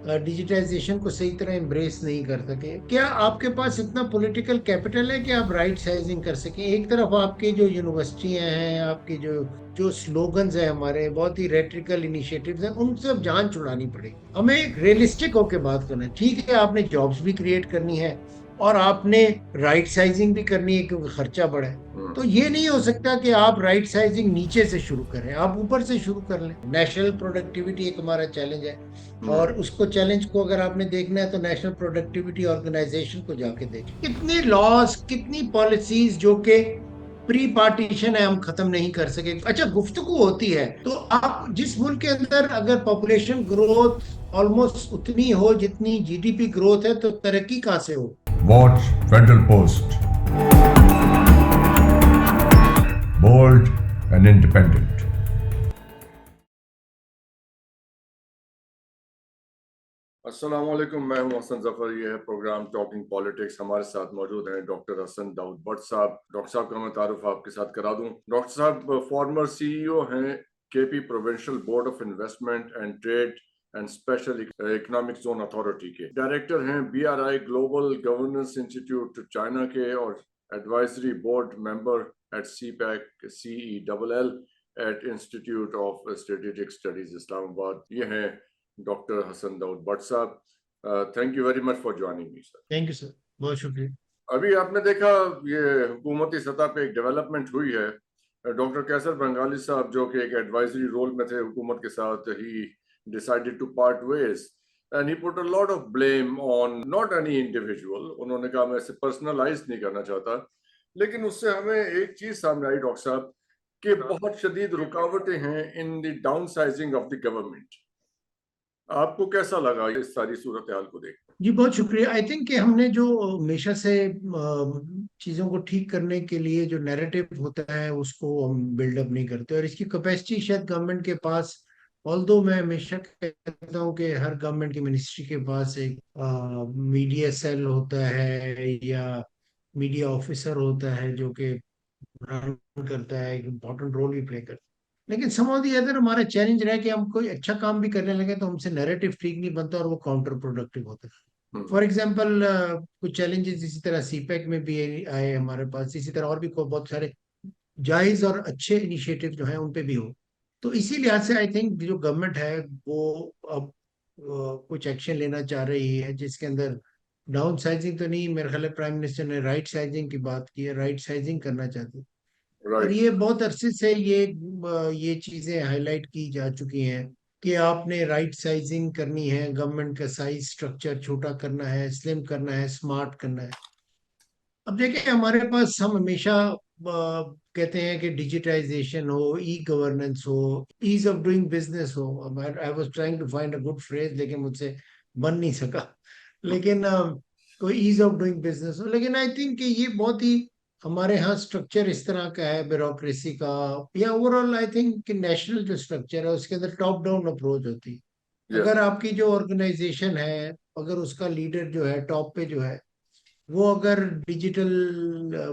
Digitisation को सही तरह एम्ब्रेस नहीं कर सके। क्या आपके पास इतना पॉलिटिकल कैपिटल है कि आप राइट साइजिंग कर सकें? एक तरफ आपके जो यूनिवर्सिटियां हैं, आपके जो जो स्लोगन्स हैं, हमारे बहुत ही रेट्रिकल इनिशिएटिव्स हैं, उनसे अब जान छुड़ानी पड़ेगी। हमें रियलिस्टिक होकर बात करना है। ठीक है, आपने जॉब्स भी क्रिएट करनी है और आपने राइट साइजिंग भी करनी है क्योंकि खर्चा बढ़ा है। तो ये नहीं हो सकता कि आप राइट साइजिंग नीचे से शुरू करें, आप ऊपर से शुरू कर लें। नेशनल प्रोडक्टिविटी एक हमारा चैलेंज है और उसको चैलेंज को अगर आपने देखना है तो नेशनल प्रोडक्टिविटी ऑर्गेनाइजेशन को जाके देखें। कितने लॉस, कितनी पॉलिसीज जो कि प्री पार्टीशन है, हम खत्म नहीं कर सके। अच्छा, गुफ्तगू होती है तो आप जिस मुल्क के अंदर अगर पॉपुलेशन ग्रोथ ऑलमोस्ट उतनी हो जितनी जीडीपी ग्रोथ है, तो तरक्की कहाँ से हो? Watch Federal Post. Bold and independent. अस्सलाम वालेकुम, मैं हूं हसन जफर। ये है प्रोग्राम टॉकिंग पॉलिटिक्स। हमारे साथ मौजूद हैं डॉक्टर हसन दाऊद भट्ट साहब। डॉक्टर साहब का मैं तारुफ आपके साथ करा दूं। डॉक्टर साहब फॉर्मर सीईओ हैं KP provincial board of investment and trade and special economic zone authority के। डायरेक्टर हैं BRI global governance institute China के और advisory board member at CPEC CELL at institute of strategic studies Islamabad. ये हैं doctor Hasan Daud Bhatt साहब। Thank you very much for joining me sir. Thank you sir, बहुत शुक्रिया। अभी आपने देखा ये हुकूमती सतह पे एक डेवलपमेंट हुई है। डॉक्टर कैसर बंगाली साहब जो कि एक एडवाइजरी रोल में थे हुकूमत के साथ, he decided to part ways and he put a lot of blame on not any individual. उन्होंने कहा मैं इसे पर्सनलाइज नहीं करना चाहता, लेकिन उससे हमें एक चीज सामने आई डॉक्टर साहब कि बहुत शदीद रुकावटें हैं in the down sizing of the government. आपको कैसा लगा इस सारी सूरत हाल को देख? जी बहुत शुक्रिया। आई थिंक कि हमने जो हमेशा से चीज़ों को ठीक करने के लिए जो नैरेटिव होता है उसको हम बिल्डअप नहीं करते, और इसकी कैपेसिटी शायद गवर्नमेंट के पास, ऑल्दो मैं हमेशा कहता हूँ कि हर गवर्नमेंट की मिनिस्ट्री के पास एक मीडिया सेल होता है या मीडिया ऑफिसर होता है जो कि रन करता है, एक इम्पोर्टेंट रोल भी प्ले करता है। लेकिन सम ऑफ दी अदर हमारा चैलेंज रहा है कि हम कोई अच्छा काम भी करने लगे तो हमसे नैरेटिव ठीक नहीं बनता और वो काउंटर प्रोडक्टिव होता है। फॉर एग्जाम्पल कुछ चैलेंजेस इसी तरह सीपैक में भी आए हमारे पास, इसी तरह और भी बहुत सारे जायज और अच्छे इनिशिएटिव जो हैं उन पे भी हो। तो इसी लिहाज से आई थिंक जो गवर्नमेंट है वो अब कुछ एक्शन लेना चाह रही है जिसके अंदर डाउन साइजिंग तो नहीं, मेरे ख्याल प्राइम मिनिस्टर ने राइट साइजिंग की बात की है, राइट साइजिंग करना चाहते हैं। और राइट। ये बहुत अरसे से ये चीजें हाईलाइट की जा चुकी हैं कि आपने राइट साइजिंग करनी है, गवर्नमेंट का साइज स्ट्रक्चर छोटा करना है, स्लिम करना है, स्मार्ट करना है। अब देखिए, हमारे पास हम हमेशा कहते हैं कि डिजिटाइजेशन हो, ई गवर्नेंस हो, ईज ऑफ डूइंग बिजनेस हो। I was trying to find a good phrase लेकिन मुझसे बन नहीं सका। लेकिन कोई ईज ऑफ डूइंग बिजनेस हो, लेकिन आई थिंक कि ये बहुत ही हमारे यहाँ स्ट्रक्चर इस तरह का है ब्यूरोक्रेसी का, या ओवरऑल आई थिंक कि नेशनल जो स्ट्रक्चर है उसके अंदर टॉप डाउन अप्रोच होती है। यस। अगर आपकी जो ऑर्गेनाइजेशन है, अगर उसका लीडर जो है टॉप पे जो है, वो अगर डिजिटल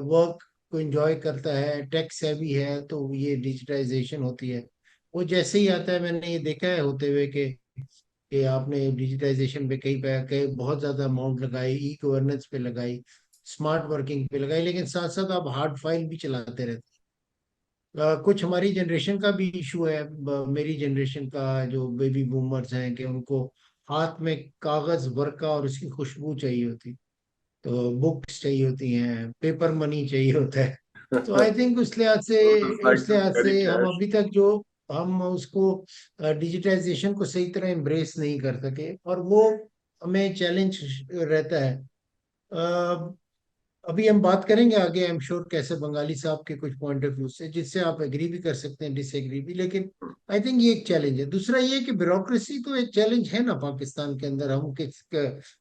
वर्क को एंजॉय करता है, टेक सेवी है, तो ये डिजिटाइजेशन होती है। वो जैसे ही आता है, मैंने ये देखा है होते हुए कि आपने डिजिटाइजेशन पे कई बहुत ज्यादा अमाउंट लगाई, ई गवर्नेंस पे लगाई, स्मार्ट वर्किंग पे लगाई, लेकिन साथ साथ आप हार्ड फाइल भी चलाते रहते हैं। कुछ हमारी जनरेशन का भी इशू है, मेरी जनरेशन का जो बेबी बूमर्स हैं, कि उनको हाथ में कागज वर्क का और उसकी खुशबू चाहिए होती, तो बुक्स चाहिए होती हैं, पेपर मनी चाहिए होता है। तो आई थिंक लाइक उस टू लिहाज कैरी से हम कैश। अभी तक जो हम उसको डिजिटाइजेशन को सही तरह एम्ब्रेस नहीं कर सके, और वो हमें चैलेंज रहता है। अ, अभी हम बात करेंगे आगे, आई एम श्योर, कैसे बंगाली साहब के कुछ पॉइंट ऑफ व्यू से जिससे आप एग्री भी कर सकते हैं, डिसएग्री भी, लेकिन आई थिंक ये एक चैलेंज है। दूसरा ये कि ब्यूरोक्रेसी तो एक चैलेंज है ना पाकिस्तान के अंदर। हम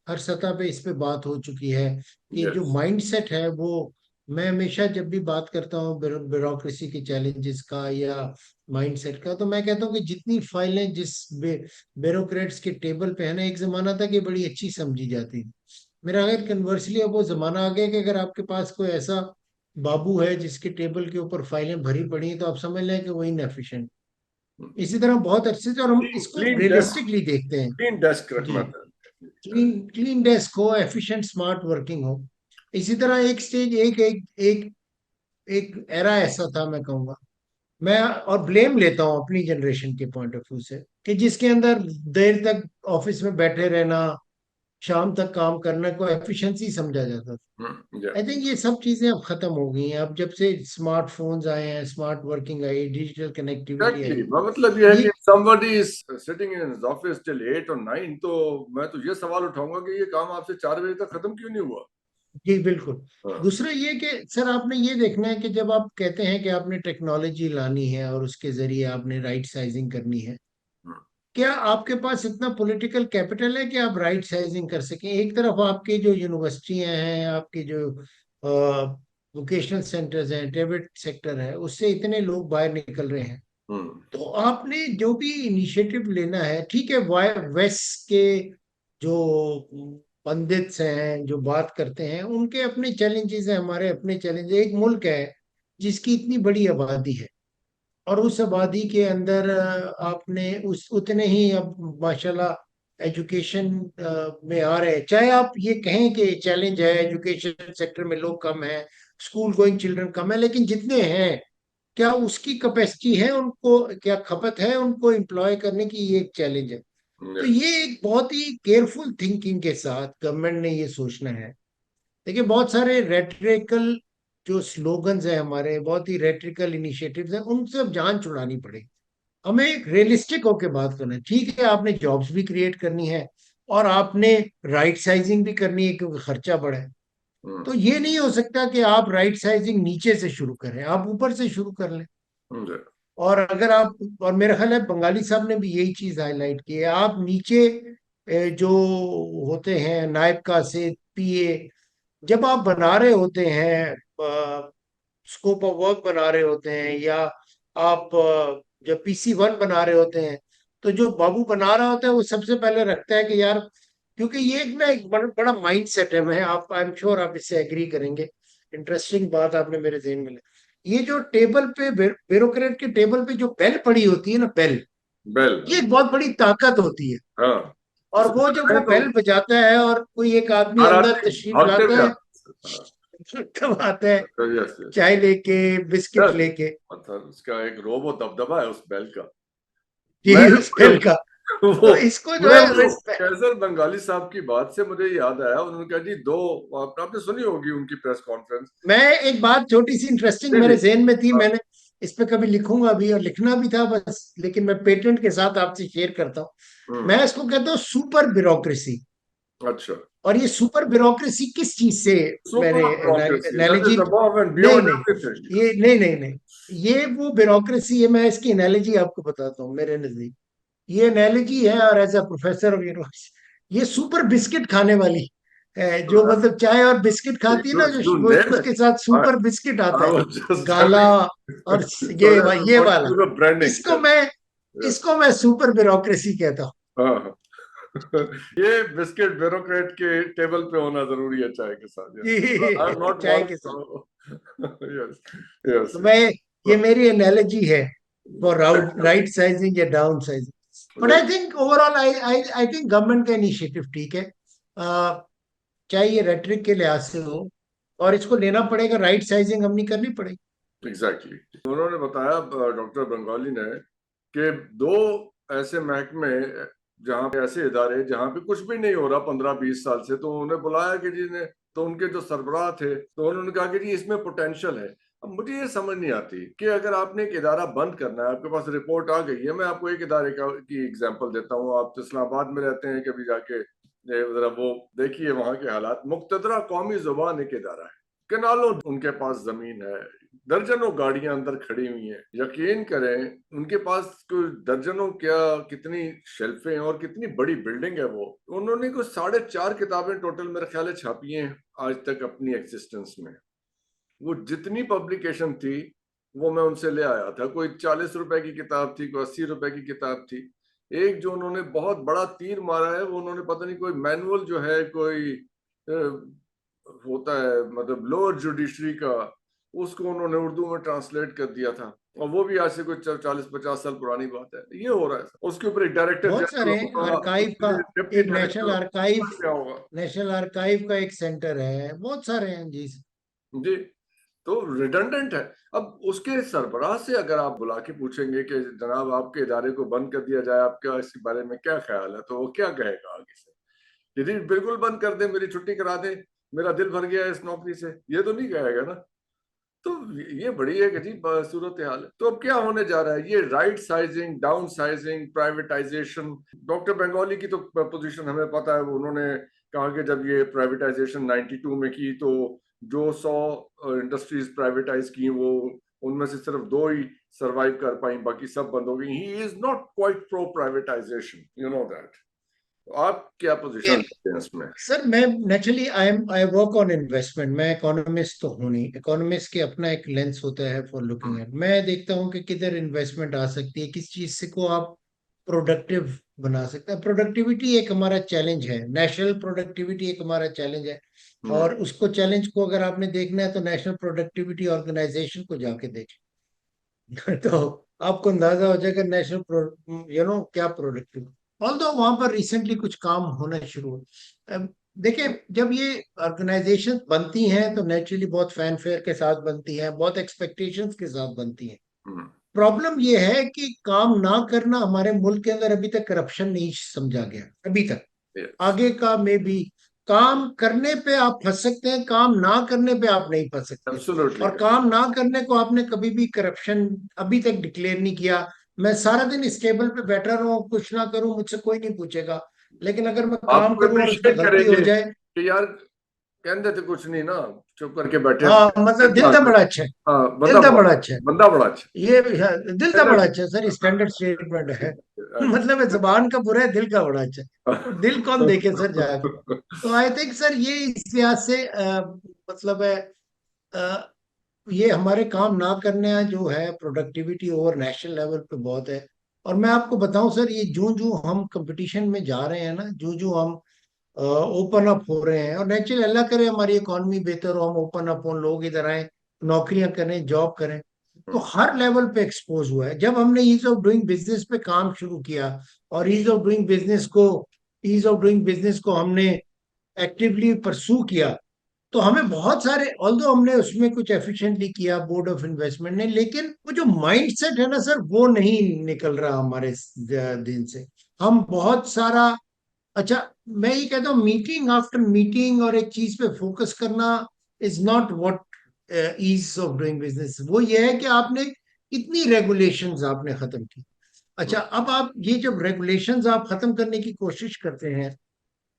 हर सतह पे इस पे बात हो चुकी है कि जो यस। माइंडसेट है वो, मैं हमेशा जब भी बात करता हूँ ब्यूरोक्रेसी के चैलेंजेस का या माइंडसेट का, तो मैं कहता हूँ कि जितनी फाइलें जिस ब्यूरोक्रेट्स के टेबल पे है ना, एक जमाना था कि बड़ी अच्छी समझी जाती थी। मेरा अगर कन्वर्सली अब वो जमाना आ गया कि अगर आपके पास कोई ऐसा बाबू है जिसके टेबल के ऊपर फाइलें भरी पड़ी हैं, तो आप समझ लें कि वो इनएफिशिएंट। इसी तरह बहुत अच्छे से, और हम इसको क्लीन डेस्क, रियलिस्टिकली देखते हैं। क्लीन डेस्क जी, रखना था। क्लीन डेस्क हो, एफिशिएंट स्मार्ट वर्किंग हो। इसी तरह एक स्टेज, एक एरा ऐसा था, मैं कहूंगा, मैं और ब्लेम लेता हूँ अपनी जनरेशन के पॉइंट ऑफ व्यू से, कि जिसके अंदर देर तक ऑफिस में बैठे रहना, शाम तक काम करने को एफिशिएंसी समझा जाता था। या आई थिंक ये सब चीजें अब खत्म हो गई हैं। अब जब से स्मार्टफोन्स आए हैं, smart working AI, digital connectivity exactly, AI, मतलब ये है ये कि somebody is sitting in his office till 8 or 9, तो मैं तो ये सवाल उठाऊंगा कि ये काम आपसे 4 बजे तक खत्म क्यों नहीं हुआ? जी बिल्कुल। हाँ, दूसरा ये कि सर, आपने ये देखना है कि जब आप कहते हैं कि आपने टेक्नोलॉजी लानी है और उसके जरिए आपने राइट साइजिंग करनी है, हाँ, क्या आपके पास इतना पॉलिटिकल कैपिटल है कि आप राइट साइजिंग कर सकें? एक तरफ आपके जो यूनिवर्सिटियां हैं, आपके जो वोकेशनल सेंटर्स हैं, प्राइवेट सेक्टर है, उससे इतने लोग बाहर निकल रहे हैं। हम्म, तो आपने जो भी इनिशिएटिव लेना है, ठीक है, वेस्ट के जो पंडित्स हैं जो बात करते हैं, उनके अपने चैलेंजेस हैं, हमारे अपने चैलेंज। एक मुल्क है जिसकी इतनी बड़ी आबादी है, और उस आबादी के अंदर आपने उस उतने ही अब माशाल्लाह एजुकेशन में आ रहे हैं। चाहे आप ये कहें कि चैलेंज है, एजुकेशन सेक्टर में लोग कम हैं, स्कूल गोइंग चिल्ड्रन कम है, लेकिन जितने हैं, क्या उसकी कैपेसिटी है उनको, क्या खपत है उनको एम्प्लॉय करने की? ये एक चैलेंज है। तो या ये एक बहुत ही केयरफुल थिंकिंग के साथ गवर्नमेंट ने ये सोचना है। देखिए, बहुत सारे रेटरिकल जो स्लोगन्स हैं हमारे, बहुत ही रेटरिकल इनिशिएटिव्स हैं, उनसे अब जान छुड़ानी पड़ेगी। हमें एक रियलिस्टिक होकर बात करना है। ठीक है, आपने जॉब्स भी क्रिएट करनी है, और आपने राइट साइजिंग भी करनी है, क्योंकि खर्चा बढ़ा है। हम्म, तो ये नहीं हो सकता कि आप राइट साइजिंग नीचे से शुरू करें, आप ऊपर से शुरू कर लें। या और अगर आप, और मेरा ख्याल है बंगाली साहब ने भी यही चीज हाईलाइट की है, आप नीचे जो होते हैं नायब कासिद, पीए, जब आप बना रहे होते हैं, स्कोप ऑफ वर्क बना रहे होते हैं, या आप जब PC1 बना रहे होते हैं, तो जो बाबू बना रहा होता है वो सबसे पहले रखता है कि यार, क्योंकि ये एक बड़ा माइंड सेट है। मैं आप, आई एम श्योर आप इससे एग्री करेंगे। इंटरेस्टिंग बात आपने मेरे ज़हन में लाई। ये जो टेबल पे, ब्यूरोक्रेट के टेबल पे जो बेल पड़ी होती है ना, बेल, बेल, ये एक बहुत बड़ी ताकत होती है। हाँ, और इसे वो जब वो कहें तो बेल बजाता है और कोई एक आदमी हर अंदर आदमी तशरीफ भागते लाता हुए है, आता तब आता है है। यस, यस, चाय लेके, बिस्किट यस, लेके, मतलब उसका एक रोबो दबदबा है उस बेल का। मैं यही उस बेल का। वो तो इसको जो मैं है वो रिस्पेक्ट। कैसर बंगाली साहब की बात से मुझे याद आया, उन्होंने कहा जी दो, आपने सुनी होगी उनकी प्रेस कॉन्फ्रेंस। मैं एक बात छोटी सी इंटरेस्टिंग जी जी, मेरे जहन में थी, हाँ, मैंने इस पे कभी लिखूंगा भी और लिखना भी था बस, लेकिन मैं पेटेंट के साथ आपसे शेयर करता हूँ। हम्म, मैं इसको कहता हूँ सुपर ब्यूरोक्रेसी। अच्छा, और ये सुपर ब्यूरोक्रेसी किस चीज से मैंने super bureaucracy that analogy, is above and नहीं बियॉन्ड नहीं, एवरीथिंग। ये नहीं नहीं नहीं, ये वो ब्यूरोक्रेसी है। मैं इसकी एनालॉजी आपको बताता हूँ मेरे नजदीक। ये एनालॉजी है, और as a professor of university, ये सुपर बिस्किट खाने वाली है, जो मतलब चाय और बिस्किट खाती है ना, यू वो नेम उसके इट, साथ सुपर बिस्किट आता आई है, वाज जस्ट काला, टेलिंग और ये सॉरी ये अबाउट वाला। The branding. इसको यस, मैं यस, इसको मैं सुपर ब्यूरोक्रेसी कहता हूँ। हाँ, हाँ। ये बिस्किट ब्यूरोक्रेट के टेबल पे होना जरूरी है चाय के साथ। यस, आई एम ये नॉट चाय वन, के साथ। यस, यस, तो मैं, ये मेरी एनालॉजी है फॉर राइट साइजिंग या down sizing. But I think overall, I think government का इनिशिएटिव ठीक है। चाहे ये रेटरिक के लिहाज से हो, और इसको लेना पड़ेगा, राइट साइजिंग हमने करनी पड़ेगी। एग्जैक्टली। उन्होंने बताया डॉक्टर बंगाली ने कि दो ऐसे महकमे, जहाँ पे ऐसे इदारे जहाँ पे कुछ भी नहीं हो रहा 15-20 साल से, तो उन्हें बुलाया कि जी ने, तो उनके जो सरबराह थे तो उन्होंने कहा कि जी इसमें पोटेंशियल है। अब मुझे ये समझ नहीं आती कि अगर आपने एक इदारा बंद करना है, आपके पास रिपोर्ट आ गई है। मैं आपको एक इदारे की एग्जांपल देता हूँ। आप तो इस्लामाबाद में रहते हैं, कभी जाके जरा वो देखिए वहाँ के हालात। मुक्तदरा कौमी जुबान एक इदारा है, किनालों उनके पास जमीन है, दर्जनों गाड़ियां अंदर खड़ी हुई हैं। यकीन करें उनके पास कोई दर्जनों क्या, कितनी शेल्फें हैं और कितनी बड़ी बिल्डिंग है वो। उन्होंने कुछ 4.5 किताबें टोटल मेरे ख्याल है छापी हैं आज तक अपनी एक्सिस्टेंस में। वो जितनी पब्लिकेशन थी वो मैं उनसे ले आया था। कोई 40 रुपए की किताब थी, कोई 80 रुपए की किताब थी। एक जो उन्होंने बहुत बड़ा तीर मारा है, वो उन्होंने पता नहीं कोई मैनुअल जो है कोई होता है मतलब लोअर जुडिशरी का, उसको उन्होंने उर्दू में ट्रांसलेट कर दिया था, और वो भी आज से कुछ 40-50 साल पुरानी बात है। ये हो रहा है, उसके ऊपर एक डायरेक्टर बहुत जनरल सारे होगा, आर्काइव का, उसके डिप्टी एक डायरेक्टर क्या होगा। नेशनल आर्काइव का एक सेंटर है, बहुत सारे हैं जी। जी, तो रिडंडेंट है। अब उसके सरबराह से अगर आप बुला के पूछेंगे कि जनाब आपके इदारे को बंद कर दिया जाए, आपका इसके बारे में क्या ख्याल है, तो वो क्या कहेगा आगे से? यदि बिल्कुल बंद कर दे, मेरी छुट्टी करा दे, मेरा दिल भर गया है इस नौकरी से, ये तो नहीं कहेगा ना। तो ये बड़ी एक अजीब सूरत हाल है। तो अब क्या होने जा रहा है? ये right sizing, down sizing, privatisation. Doctor Bengali की तो पोजीशन हमें पता है, उन्होंने कहा कि जब ये प्राइवेटाइजेशन 92 में की, तो जो 100 इंडस्ट्रीज प्राइवेटाइज की, वो उनमें से सिर्फ 2 ही सरवाइव कर पाई, बाकी सब बंद हो गई। He is not quite pro privatisation, you know that. आप क्या पोजीशन लेते हैं इसमें? सर मैं naturally I work on investment, मैं इकोनॉमिस्ट तो हूँ नहीं, इकोनॉमिस्ट के अपना एक लेंस होता है फॉर लुकिंग एट। मैं देखता हूँ कि किधर इन्वेस्टमेंट आ सकती है, किस चीज से को आप प्रोडक्टिव बना सकते हैं। प्रोडक्टिविटी एक हमारा चैलेंज है, नेशनल प्रोडक्टिविटी एक हमारा चैलेंज है। हम्म। और उसको चैलेंज को अगर आपने देखना है तो नेशनल प्रोडक्टिविटी ऑर्गेनाइजेशन को जाके देखें तो आपको अंदाजा हो जाएगा नेशनल क्या प्रोडक्टिव। ऑल्दो वहां पर रिसेंटली कुछ काम होना शुरू हुआ। देखिए, जब ये ऑर्गेनाइजेशन बनती हैं तो नेचुरली बहुत फैनफेयर के साथ बनती हैं, बहुत एक्सपेक्टेशंस के साथ बनती हैं। हम्म। प्रॉब्लम ये है कि काम ना करना हमारे मुल्क के अंदर अभी तक करप्शन नहीं समझा गया अभी तक। Yes. आगे का में भी काम करने पे आप फंस सकते हैं, काम ना करने पे आप नहीं फंस सकते। Absolutely. और काम ना करने को आपने कभी भी करप्शन अभी तक डिक्लेयर नहीं किया। मैं सारा दिन इस टेबल पे बैठा रहूं, कुछ ना करूं, मुझसे कोई नहीं पूछेगा। लेकिन अगर मैं काम आपको करूं और उसमें अप्रिशिएट गलती हो करेंगे जाए, कि यार कहते थे कुछ नहीं ना, चुप करके बैठे हाँ थे। मतलब दिल तो बड़ा अच्छा है, हाँ, दिल बंदा तो बड़ा, बड़ा अच्छा है। बंदा बड़ा अच्छा। ये हाँ, दिल का कहते बड़ा अच्छा है सर, स्टैंडर्ड स्टेटमेंट है। थे, मतलब है जुबान का बुरा है, दिल का बड़ा अच्छा है। तो दिल कौन देखे सर जाके। तो आई थिंक सर ये इस लिहाज से मतलब है, अ, ये हमारे काम ना करने जो है प्रोडक्टिविटी ओवर नेशनल लेवल पे बहुत है। और मैं आपको बताऊं सर, ये जो जो हम कंपटीशन में जा रहे हैं ना, जो जो हम ओपन अप हो रहे हैं, और नेचुरली अल्लाह करे हमारी इकोनॉमी बेहतर हो, हम ओपन अप हो, लोग इधर आए, नौकरियां करें, जॉब करें। तो हर लेवल पे एक्सपोज हुआ है। जब हमने ईज ऑफ डूइंग बिजनेस पे काम शुरू किया और ईज ऑफ डूइंग बिजनेस को हमने एक्टिवली परसू किया, तो हमें बहुत सारे, ऑल्दो हमने उसमें कुछ एफिशिएंटली किया बोर्ड ऑफ इन्वेस्टमेंट ने, लेकिन वो जो माइंडसेट है ना सर, वो नहीं निकल रहा हमारे दिन से। हम बहुत सारा, अच्छा, मैं ये कहता हूँ मीटिंग आफ्टर मीटिंग और एक चीज पे फोकस करना is not what ease of doing business. वो ये है कि आपने कितनी रेगुलेशंस आपने खत्म की। अच्छा, अब आप ये जब रेगुलेशंस आप खत्म करने की कोशिश करते हैं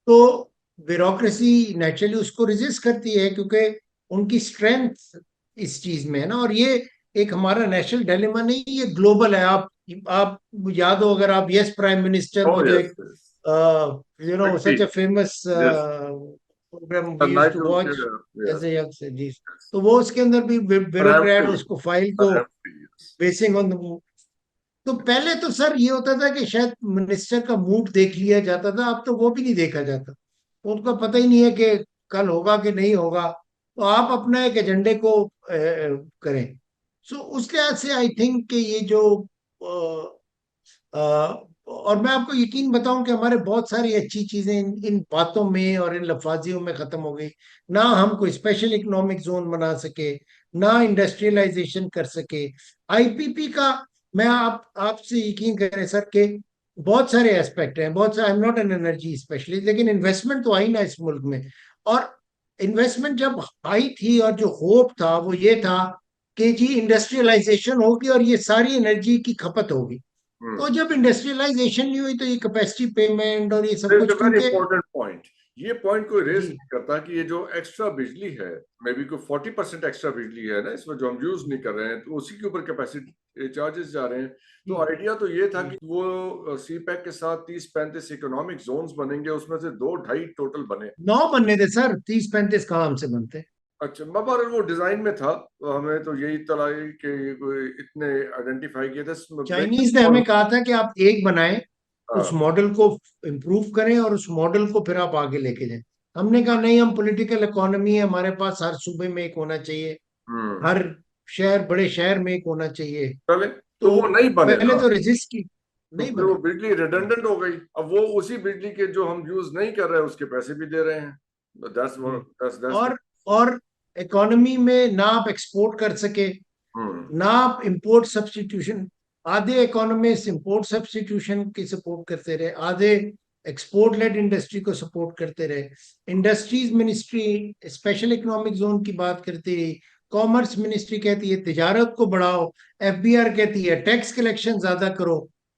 तो ब्यूरोक्रेसी नेचुरली उसको रेजिस्ट करती है, क्योंकि उनकी स्ट्रेंथ इस चीज में है ना। और ये एक हमारा नेशनल डिलेमा नहीं, ये ग्लोबल है। आप याद हो अगर आप यस प्राइम मिनिस्टर, oh वो जो yes, एक yes. Such a famous Yes. Program The we used night to of watch yeah. As a young से जी। तो वो उसके अंदर भी ब्यूरोक्रेट Perhaps, उसको फाइल को perhaps, yes. Basing on the, तो पहले तो सर ये होता था कि शायद मिनिस्टर का मूड देख लिया जाता था, अब तो वो भी नहीं देखा जाता। उनको पता ही नहीं है कि कल होगा कि नहीं होगा। तो आप अपना एक एजेंडे को करें। सो उस लिहाज से आई थिंक कि ये जो और मैं आपको यकीन बताऊं कि हमारे बहुत सारी अच्छी चीजें इन बातों में और इन लफाजियों में खत्म हो गई। ना हम कोई स्पेशल इकोनॉमिक जोन बना सके, ना इंडस्ट्रियलाइजेशन कर सके। आईपीपी का, मैं आपसे यकीन करें सर कि बहुत सारे एस्पेक्ट हैं, बहुत सारे, I am not an energy specialist, लेकिन इन्वेस्टमेंट तो आई ना इस मुल्क में। और इन्वेस्टमेंट जब आई थी और जो होप था वो ये था कि जी इंडस्ट्रियलाइजेशन होगी और ये सारी एनर्जी की खपत होगी। तो जब इंडस्ट्रियलाइजेशन नहीं हुई तो ये कैपेसिटी पेमेंट और ये सब There is कुछ, a very क्योंकि important point. ये पॉइंट कोई रेस जी नहीं करता कि ये जो एक्स्ट्रा बिजली है, मे बी कोई 40% एक्स्ट्रा बिजली है ना इसमें, जो हम यूज नहीं कर रहे हैं, तो उसी के ऊपर कैपेसिटी चार्जेस जा रहे हैं। तो जी आइडिया तो ये था जी कि वो सी पैक के साथ 30-35 इकोनॉमिक जोन्स बनेंगे, उसमें से 2-2.5 टोटल बने। 9 बनने थे सर, 30-35 कहाँ हमसे बनते। अच्छा, मगर वो डिजाइन में था, तो हमें तो यही तला कि ये कोई इतने आइडेंटिफाई किए थे। चाइनीज ने हमें कहा था कि आप एक बनाएं, उस हाँ, मॉडल को इम्प्रूव करें और उस मॉडल को फिर आप आगे लेके जाएं। हमने कहा नहीं, हम पॉलिटिकल इकोनॉमी है, हमारे पास हर सूबे में एक होना चाहिए। हम्म। हर शहर, बड़े शहर में एक होना चाहिए। चले तो तो वो नहीं बने पहले ना, तो रेजिस्ट की, तो नहीं फिर वो बने। बिजली रिडंडेंट हो गई। अब वो उसी बिजली के जो हम यूज नहीं कर रहे हैं उसके पैसे भी दे रहे हैं। That's hmm. दैट्स और इकोनॉमी में ना आप एक्सपोर्ट कर सके, हम्म। ना आप इंपोर्ट सब्स्टिट्यूशन, आधे इकोनॉमिस्ट इंपोर्ट सब्स्टिट्यूशन की सपोर्ट करते रहे, आधे एक्सपोर्ट लेड इंडस्ट्री को सपोर्ट करते रहे। Industries ministry special economic zone की बात करती रही, कॉमर्स मिनिस्ट्री कहती है तिजारत को बढ़ाओ, एफबीआर कहती है टैक्स कलेक्शन ज्यादा करो।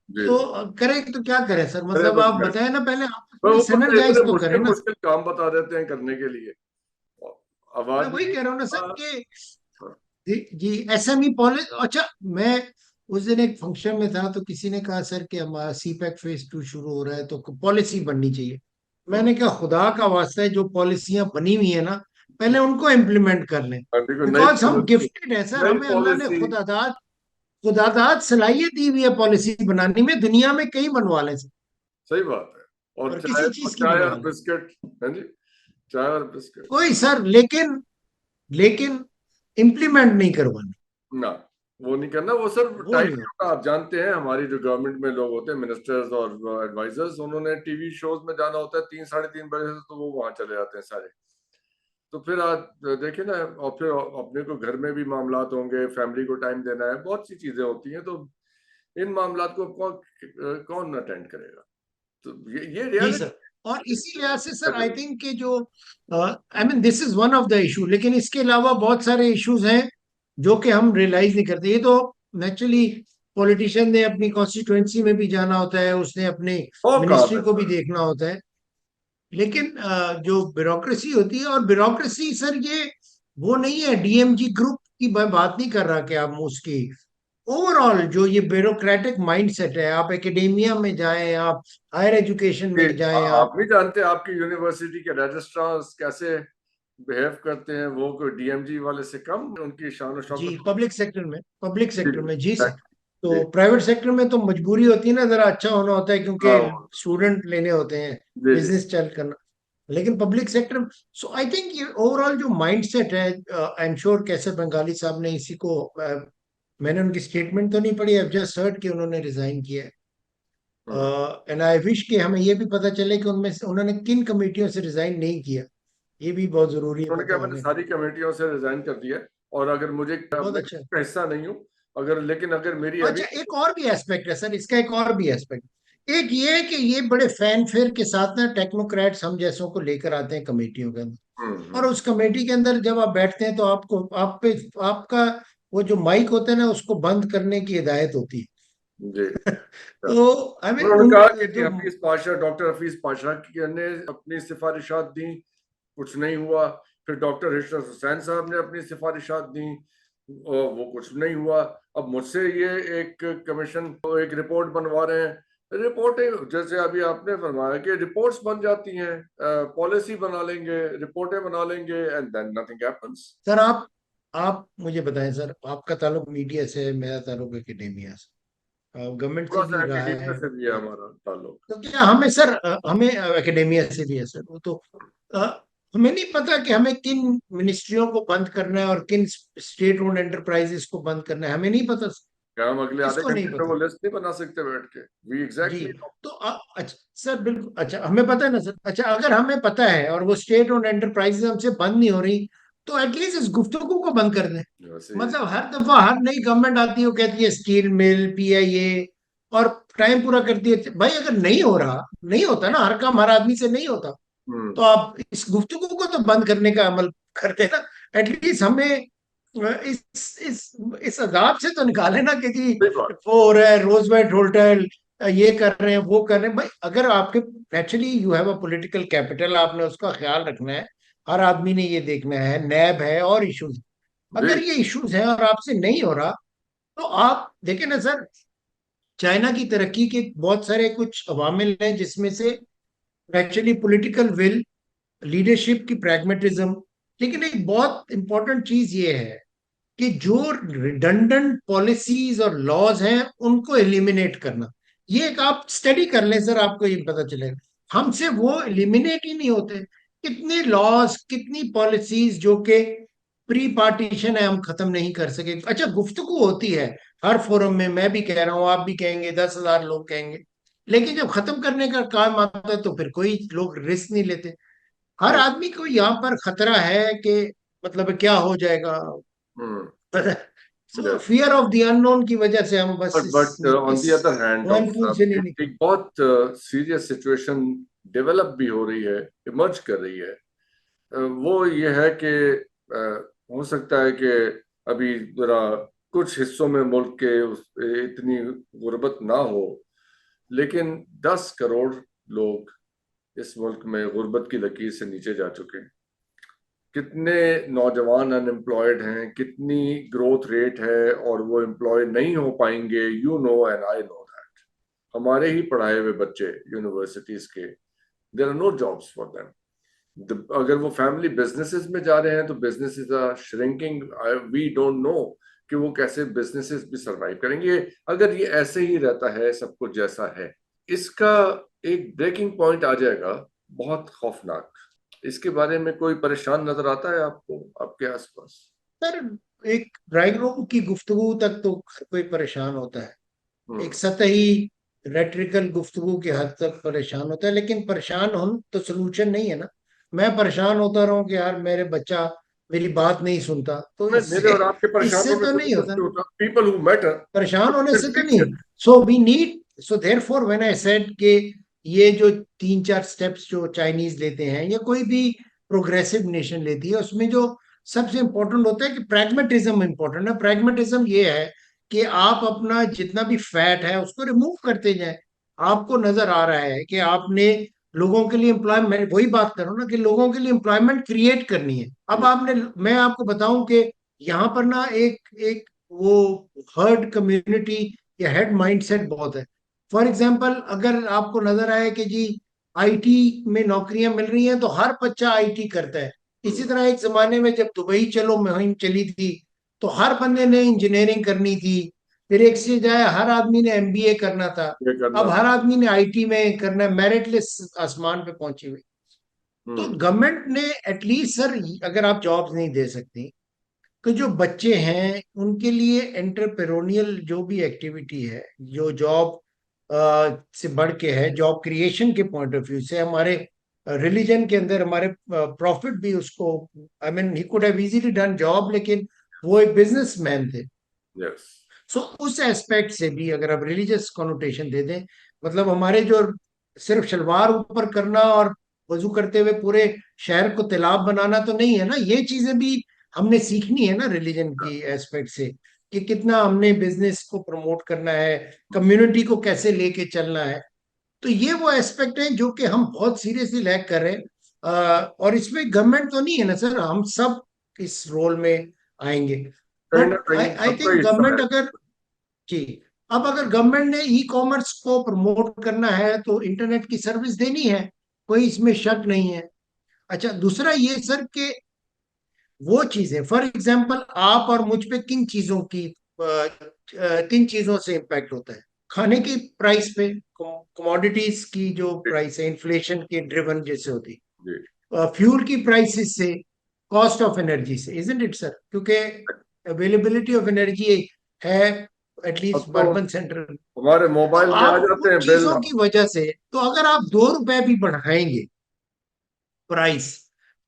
जी। तो करें तो क्या करें सर, अरे मतलब कुछ आप नहीं, बताएं ना, पहले आपस पर में ऊपर से सिनर्जाइज इतने तो करें मुश्किल ना। मुश्किल काम बता देते हैं करने के लिए। मैं वही आबादी कह रहा हूँ ना सर हाँ, कि हाँ, जी एसएमई पॉलिसी। अच्छा, मैं उस दिन एक फंक्शन में था तो किसी ने कहा सर कि हमारा सीपैक फेज 2 शुरू हो रहा है तो पॉलिसी बननी चाहिए। हम्म। मैंने कहा खुदा का वास्ता है, जो पॉलिसियां बनी हुई है ना पहले उनको इम्प्लीमेंट कर लें। देखो नई बिकॉज हम पॉलिसी, गिफ्टेड है सर, नई हमें अल्लाह ने पॉलिसी। खुदादाद सलाहियत दी हुई है पॉलिसी बनाने में, दुनिया में कई बनवा लें सर, सही बात है। और किसी और चीज की चाय बनवा और लें बिस्किट। हाँ जी, चाय और बिस्किट। कोई सर, लेकिन लेकिन इम्प्लीमेंट नहीं करवाना, ना, वो नहीं करना, वो सिर्फ वो टाइम नहीं नहीं होता। होता। आप जानते हैं हमारी जो गवर्नमेंट में लोग होते हैं, मिनिस्टर्स और एडवाइजर्स, उन्होंने टीवी शोज में जाना होता है 3 साढ़े 3 बजे से, तो वो वहां चले जाते हैं सारे। तो फिर आप देखिए ना, और फिर अपने को घर में भी मामलात होंगे, फैमिली को टाइम देना है, बहुत सी चीजें होती हैं। तो इन मामलात को कौन कौन अटेंड करेगा? तो ये जी रियलिटी। सर। और इसी लिहाज से सर आई थिंक कि जो I mean this is one of the issue, लेकिन इसके अलावा बहुत सारे इश्यूज हैं जो कि हम रियलाइज नहीं करते। ये तो नेचुरली पॉलिटिशियन ने अपनी कॉन्स्टिट्युएंसी में भी जाना होता है, उसने अपनी बहुत काम मिनिस्ट्री है को भी सर। देखना होता है। लेकिन जो ब्यूरोक्रेसी होती है, और ब्यूरोक्रेसी सर ये वो नहीं है डीएमजी ग्रुप की, मैं बात नहीं कर रहा कि आप उसकी ओवरऑल जो ये ब्यूरोक्रेटिक माइंडसेट है, आप एकेडेमिया में जाएं, आप हायर एजुकेशन कि में जाएं, आप आप नहीं जानते आपकी यूनिवर्सिटी के रजिस्ट्रार कैसे बिहेव करते हैं? वो कोई डीएमजी वाले से कम उनकी शान और जी शौकत? पब्लिक सेक्टर में, पब्लिक जी सेक्टर में जी सर। जी। तो प्राइवेट सेक्टर में तो मजबूरी होती है ना, जरा अच्छा होना होता है क्योंकि हाँ स्टूडेंट लेने होते हैं, जी जी। बिजनेस चल करना। लेकिन public sector, so I think ये ओवरऑल जो माइंडसेट है, आई एम श्योर कैसे बंगाली साहब ने इसी को मैंने उनकी स्टेटमेंट तो नहीं पढ़ी, आई जस्ट हर्ड कि उन्होंने रिजाइन किया है। हम्म। एंड आई विश कि हमें ये भी पता चले कि उनमें से उन्होंने किन कमेटियों से रिजाइन नहीं किया। ये भी बहुत जरूरी है उन्होंने पता कहा मैंने होने का। सारी कमिटियों से रिजाइन कर दिया है, और अगर मुझे बहुत मैं अच्छा। का हिस्सा नहीं हूँ, अगर लेकिन अगर मेरी अभी। अच्छा, एक और भी एस्पेक्ट है सर इसका, एक और भी एस्पेक्ट एक ये है कि ये बड़े फैन फेयर के साथ ना टेक्नोक्रेट्स हम जैसों को लेकर आते हैं कमेटियों के अंदर, और हम्म। उस कमेटी के अंदर जब आप बैठते हैं तो आपको आप पे आपका वो जो माइक होता है ना उसको बंद करने की हिदायत होती जी। है। तो आई मीन उन्होंने उन कहा कि जो हफीज पाशा, डॉक्टर हफीज पाशा की ने अपनी सिफारिशात दी, कुछ नहीं हुआ। फिर डॉक्टर इशरत हुसैन साहब ने अपनी सिफारिशात दी, और वो कुछ नहीं हुआ। अब मुझसे ये एक कमीशन तो एक रिपोर्ट बनवा रहे हैं। रिपोर्टें जैसे अभी आपने फरमाया कि रिपोर्ट्स बन जाती हैं, पॉलिसी बना लेंगे, रिपोर्टें बना लेंगे, and then nothing happens. Sir आप मुझे बताएं सर, आपका ताल्लुक मीडिया से है, मेरा ताल्लुक एकेडेमिया से, गवर्नमेंट थोड़ा से सा भी रहा एकेडमिया है। से भी है हमारा ताल्लुक। तो क्या हमें सर हमें एकेडेमिया से भी है सर, वो तो अ, हमें नहीं पता कि हमें किन मिनिस्ट्रियों को बंद करना है और किन स्टेट ओन्ड एंटरप्राइजेस को बंद करना है, हमें नहीं पता सर। क्या हम अगले आधे किसको नहीं घंटे में वो पता। लिस्ट नहीं बना सकते बैठ के? We ji. एग्जैक्टली। तो अच्छा सर, बिल्कुल अच्छा, हमें पता है ना सर। अच्छा, अगर हमें पता है और वो स्टेट ओन्ड एंटरप्राइजेस हमसे बंद नहीं हो रही, तो एटलीस्ट इस गुफ्तगू को बंद कर दें। वैसे ही। मतलब हर दफा हर नई गवर्नमेंट आती है वो कहती है स्टील मिल, पीआईए, और टाइम पूरा करती है। भाई अगर नहीं हो रहा, नहीं होता ना, हर काम हर आदमी से नहीं होता, हम्म। तो आप इस गुफ्तगू को तो बंद करने का अमल कर देना। एटलीस्ट हमें इस अजाब से तो निकाले ना कि सही बात। वो हो रहा है रोजवेट होटल, ये कर रहे हैं वो कर रहे हैं। भाई अगर आपके naturally you have a political capital, आपने उसका ख्याल रखना है, हर आदमी ने ये देखना है, नैब है और इश्यूज। जी। अगर ये इश्यूज हैं और आपसे नहीं हो रहा, तो आप देखें ना सर, चाइना की तरक्की के बहुत सारे कुछ अवामिल हैं जिसमें से एक्चुअली पॉलिटिकल विल, लीडरशिप की प्रैग्मेटिज्म। लेकिन एक बहुत इंपॉर्टेंट चीज ये है कि जो रिडंडेंट पॉलिसीज और लॉज हैं उनको एलिमिनेट करना। ये एक आप स्टडी कर लें सर, आपको ये पता चलेगा हमसे वो एलिमिनेट ही नहीं होते। कितने लॉज, कितनी पॉलिसीज जो कि प्री पार्टीशन है, हम खत्म नहीं कर सके। अच्छा, गुफ्तगू होती है हर फोरम में, मैं भी कह रहा हूँ, आप भी कहेंगे, 10,000 लोग कहेंगे, लेकिन जब खत्म करने का काम आता है तो फिर कोई लोग रिस्क नहीं लेते। हर Yes. आदमी को यहाँ पर खतरा है कि मतलब क्या हो जाएगा। Hmm. So Yes. Fear of the unknown की वजह से हम बस बट ऑन इस the other hand worm doctor pool साहब, से नहीं निकल। एक बहुत सीरियस सिचुएशन डेवलप भी हो रही है, इमर्ज कर रही है। वो ये है कि हो सकता है कि अभी जरा कुछ हिस्सों में मुल्क के इतनी गुर्बत ना हो, लेकिन 10 करोड़ लोग इस मुल्क में गुर्बत की लकीर से नीचे जा चुके हैं। कितने नौजवान अनएम्प्लॉयड हैं, कितनी ग्रोथ रेट है, और वो एम्प्लॉय नहीं हो पाएंगे। You know and I know that. हमारे ही पढ़ाए हुए बच्चे यूनिवर्सिटीज के, there are no jobs for them. अगर वो फैमिली बिजनेसेस में जा रहे हैं तो businesses are shrinking. We don't know कि वो कैसे बिजनेसेस भी सरवाइव करेंगे अगर ये ऐसे ही रहता है सब कुछ जैसा है। इसका एक ब्रेकिंग पॉइंट आ जाएगा, बहुत खौफनाक। इसके बारे में कोई परेशान नजर आता है आपको, आपके आसपास? सर, एक ड्राइंग रूम की गुफ्तगू तक तो हर कोई परेशान होता है, एक हम्म। सतही रेटरिकल गुफ्तगू के हद तक परेशान होता है, लेकिन परेशान हम तो सोल्यूशन नहीं है ना। मैं परेशान होता रहूं कि यार मेरे बच्चा मेरी बात नहीं सुनता, तो मेरे इससे और आपके परेशान इससे होने तो से तो नहीं कुछ होता नहीं ना। होता। People who matter. परेशान होने से तो नहीं। So we need, so therefore when I said कि ये जो 3-4 स्टेप्स जो चाइनीज लेते हैं या कोई भी प्रोग्रेसिव नेशन लेती है, उसमें जो सबसे इंपॉर्टेंट होता है कि प्रैग्मेटिज्म इंपॉर्टेंट है। प्रैग्मेटिज्म ये है कि आप अपना जितना भी फैट है उसको रिमूव करते जाएं। आपको नजर आ रहा है कि आपने लोगों के लिए एम्प्लॉयमेंट, वही बात करो ना कि लोगों के लिए एम्प्लॉयमेंट क्रिएट करनी है। अब आपने, मैं आपको बताऊं कि यहाँ पर ना एक एक वो हर्ड कम्युनिटी या हेड माइंडसेट बहुत है। फॉर एग्जाम्पल, अगर आपको नजर आए कि जी आईटी में नौकरियां मिल रही हैं तो हर बच्चा आईटी करता है। इसी तरह एक जमाने में जब दुबई चलो मुहिम चली थी तो हर बंदे ने इंजीनियरिंग करनी थी, फिर एक से जाए हर आदमी ने एमबीए करना था। ये अब करना हर था। आदमी ने आईटी में करना है, मेरिट लिस्ट आसमान पे पहुंची हुई। तो हम्म। गवर्नमेंट ने एटलीस्ट सर, अगर आप जॉब्स नहीं दे सकती तो जो बच्चे हैं उनके लिए एंटरप्रेन्योरियल जो भी एक्टिविटी है, जो जॉब से बढ़ के है, जॉब क्रिएशन के पॉइंट ऑफ व्यू से, हमारे रिलीजन के अंदर हमारे प्रॉफिट भी उसको, I mean he could have easily done job, लेकिन वो एक बिजनेसमैन थे। यस। सो उस एस्पेक्ट से भी अगर आप रिलीजियस कॉनोटेशन दे दें, मतलब हमारे जो सिर्फ शलवार ऊपर करना और वजू करते हुए पूरे शहर को तालाब बनाना तो नहीं है ना, ये चीजें भी हमने सीखनी है ना रिलीजन की एस्पेक्ट से, कि कितना हमने बिजनेस को प्रमोट करना है, कम्युनिटी को कैसे लेके चलना है। तो ये वो एस्पेक्ट है जो कि हम बहुत सीरियसली लैक कर रहे हैं। और इसमें गवर्नमेंट तो नहीं है ना सर, हम सब इस रोल में आएंगे। कहीं ना बट आई कहीं आई सबका थिंक हिस्सा गवर्नमेंट है। अगर, जी, अब अगर गवर्नमेंट ने ई कॉमर्स को प्रमोट करना है तो इंटरनेट की सर्विस देनी है, कोई इसमें शक नहीं है। अच्छा, दूसरा ये सर कि वो चीजें, फॉर एग्जांपल आप और मुझ पे किन चीजों से इम्पैक्ट होता है? खाने की प्राइस पे, कमोडिटीज की जो प्राइस है इन्फ्लेशन के ड्रिवन जैसे होती, जी। फ्यूल की प्राइसेस से, कॉस्ट ऑफ एनर्जी से, इजंट इट सर? क्योंकि अवेलेबिलिटी ऑफ एनर्जी है अब एटलीस्ट तो बर्बन सेंटर। हमारे तो मोबाइल में आ आप जाते उन हैं बिल। चीजों की वजह से, तो अगर आप 2 रुपए भी बढ़ाएंगे प्राइस,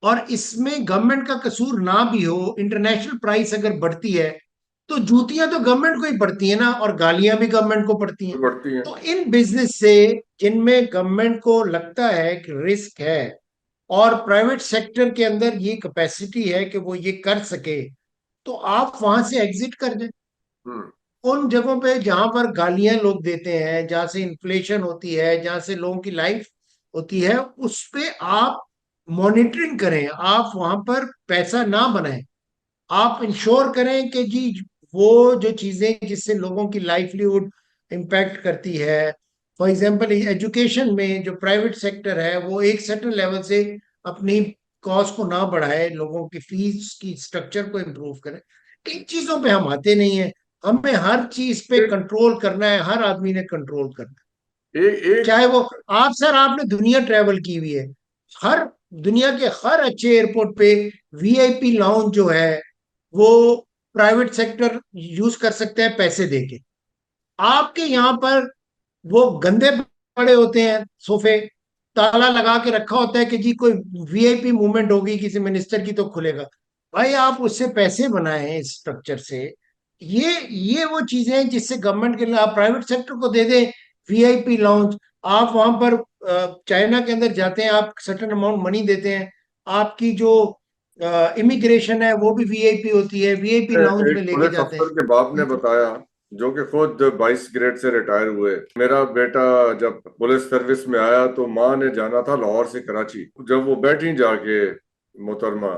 और इसमें गवर्नमेंट का कसूर ना भी हो, इंटरनेशनल प्राइस अगर बढ़ती है तो जूतियां तो गवर्नमेंट को ही पड़ती है ना, और गालियां भी गवर्नमेंट को पड़ती हैं। बढ़ती हैं। तो इन बिजनेस से जिनमें गवर्नमेंट को लगता है कि रिस्क है और प्राइवेट सेक्टर के अंदर ये कैपेसिटी है कि वो ये कर सके, तो आप वहां से एग्जिट कर दें। हम्म। उन जगहों पे जहां पर गालियां लोग देते हैं, जहां से इन्फ्लेशन होती है, जहां से लोगों की लाइफ होती है, उस पे आप मॉनिटरिंग करें, आप वहां पर पैसा ना बनाएं। आप इंश्योर करें कि जी वो जो चीजें जिससे लोगों की लाइवलीहुड इम्पैक्ट करती है, फॉर एग्जांपल एजुकेशन में जो प्राइवेट सेक्टर है वो एक सर्टेन लेवल से अपनी कॉस्ट को ना बढ़ाए, लोगों की फीस की स्ट्रक्चर को इम्प्रूव करे। इन चीजों पे हम आते नहीं है। हमें हर चीज पे एक कंट्रोल करना है, हर आदमी ने कंट्रोल करना है, एक चाहे वो, आप सर आपने दुनिया ट्रेवल की हुई है, हर दुनिया के हर अच्छे एयरपोर्ट पे वीआईपी लाउंज जो है वो प्राइवेट सेक्टर यूज कर सकते हैं पैसे देके। आपके यहाँ पर वो गंदे पड़े होते हैं सोफे, ताला लगा के रखा होता है कि जी कोई वीआईपी मूवमेंट होगी किसी मिनिस्टर की तो खुलेगा। भाई आप उससे पैसे बनाए हैं इस स्ट्रक्चर से। ये वो चीजें हैं जिससे गवर्नमेंट के लिए आप प्राइवेट सेक्टर को दे दें वीआईपी लाउंज। आप वहां पर चाइना के अंदर जाते हैं, आप सर्टेन अमाउंट मनी देते हैं, आपकी जो इमिग्रेशन है वो भी वीआईपी होती है, वीआईपी लाउंज एक में लेके पुलिस जाते अफसर के बाप ने हैं। बताया, जो कि खुद 22 ग्रेड से रिटायर हुए, मेरा बेटा जब पुलिस सर्विस में आया तो माँ ने जाना था लाहौर से कराची। जब वो बैठी जाके मोहतरमा,